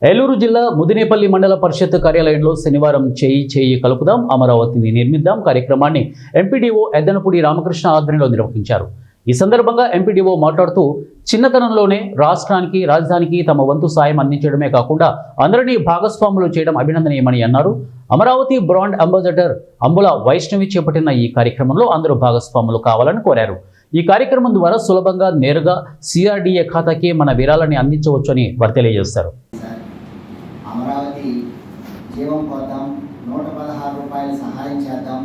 ఏలూరు జిల్లా ముదినేపల్లి మండల పరిషత్ కార్యాలయంలో శనివారం చేయి కలుపుదాం అమరావతిని నిర్మిద్దాం కార్యక్రమాన్ని ఎంపీడీఓ ఎద్దనపూడి రామకృష్ణ ఆధ్వర్యంలో నిర్వహించారు. ఈ సందర్భంగా ఎంపీడీఓ మాట్లాడుతూ చిన్నతనంలోనే రాష్ట్రానికి రాజధానికి తమ వంతు సాయం అందించడమే కాకుండా అందరినీ భాగస్వాములు చేయడం అభినందనీయమని అన్నారు. అమరావతి బ్రాండ్ అంబాసిడర్ అంబుల వైష్ణవి చేపట్టిన ఈ కార్యక్రమంలో అందరూ భాగస్వాములు కావాలని కోరారు. ఈ కార్యక్రమం ద్వారా సులభంగా నేరుగా సిఆర్డీఏ ఖాతాకి మన విరాళాన్ని అందించవచ్చని వారు తెలియజేశారు. అమరావతి జీవం పోద్దాం, 116 రూపాయలు సహాయం చేద్దాం,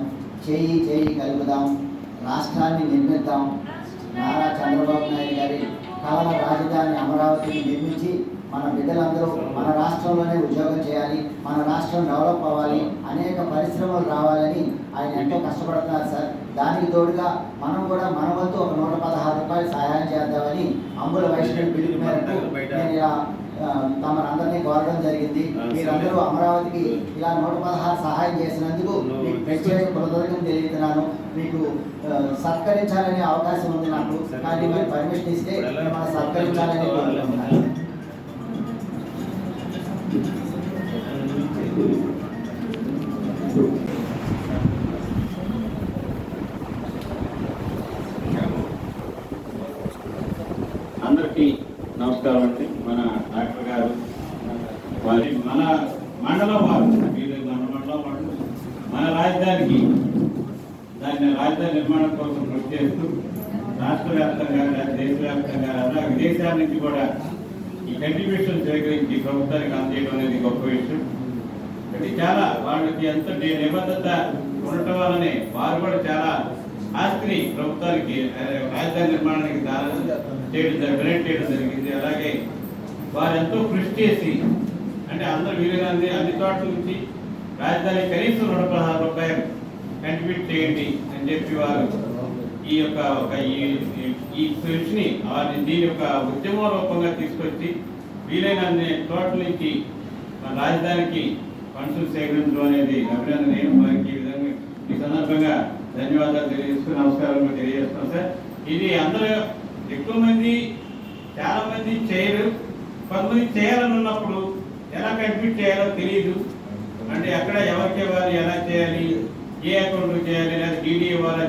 చేయి కలుపుదాం, రాష్ట్రాన్ని నిర్మిద్దాం. నారా చంద్రబాబు నాయుడు గారి కళల రాజధాని అమరావతిని నిర్మించి మన బిడ్డలందరూ మన రాష్ట్రంలోనే ఉద్యోగం చేయాలి, మన రాష్ట్రం డెవలప్ అవ్వాలి, అనేక పరిశ్రమలు రావాలని ఆయన ఎంతో కష్టపడుతున్నారు సార్. దానికి తోడుగా మనం కూడా మన వంతు ఒక 116 రూపాయలు సహాయం చేద్దామని అంబుల వైష్ణవి పిలుపు మేరకు నేను ఇలా తమరందరినీ కోరడం జరిగింది. మీరందరూ అమరావతికి ఇలా 116 సహాయం చేసినందుకు మీకు ప్రత్యేక కృతజ్ఞతలు తెలియజేస్తున్నాను. మీకు సత్కరించాలనే అవకాశం ఉంది నాకు, కానీ మీరు పర్మిషన్ ఇస్తే మనం సత్కరించాలని కోరుకుంటున్నాను. అందరికీ నమస్కారం అండి. మన డాక్టర్ గారు వారి మన మండలం వారు వీరు మన మండలం వాళ్ళు మన రాజధానికి రాజధాని నిర్మాణం కోసం కృషి చేస్తూ రాష్ట్ర వ్యాప్తంగా దేశవ్యాప్తంగా అలాగే విదేశాల నుంచి కూడా ఈ కంట్రిబ్యూషన్ సేకరించి ప్రభుత్వానికి అందజేయడం అనేది గొప్ప విషయం. అది చాలా వాళ్ళకి ఎంత నిబద్ధత ఉండటం వల్లనే వారు కూడా చాలా ఆస్తిని ప్రభుత్వానికి రాజధాని నిర్మాణానికి డొనేట్ చేయడం జరిగింది. అలాగే వారు ఎంతో కృషి చేసి అంటే అందరూ వీలైనంది అన్ని చోట్ల నుంచి రాజధాని కనీసం 116 రూపాయలు కంట్రిబ్యూట్ చేయండి అని చెప్పి వారు ఈ యొక్క ఈ కృషిని దీని యొక్క ఉద్యమ రూపంగా తీసుకొచ్చి వీలైనన్ని చోట్ల నుంచి మన రాజధానికి ఫండ్స్ సేకరించడం అనేది అభినందనీయం. వారికి ఈ విధంగా ఈ సందర్భంగా ధన్యవాదాలు తెలియజేస్తూ నమస్కారాలు తెలియజేస్తాం సార్. ఇది అందరూ ఎక్కువ మంది చాలా మంది చేయరు, కొంతమంది చేయాలని ఉన్నప్పుడు ఎలా కంట్రిబ్యూట్ చేయాలో తెలియదు. అంటే ఎక్కడ ఎవరికి ఇవ్వాలి, ఎలా చేయాలి, ఏ అకౌంట్ చేయాలి, లేదా డీడీ ఇవ్వాలా,